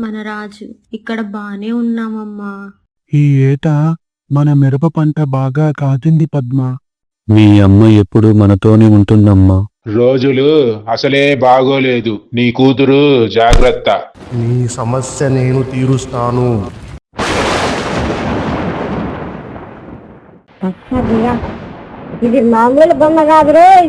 మన రాజు ఇక్కడ బానే ఉన్నామమ్మా. ఈ ఏటా మన మిరప పంట బాగా కాచింది పద్మ. మీ అమ్మ ఎప్పుడు మనతోనే ఉంటుందమ్మా. రోజులు అసలే బాగోలేదు. నీ కూతురు జాగ్రత్త. నీ సమస్య నేను తీరుస్తాను. ఇది మామూలు బొమ్మ కాదు రోయ్.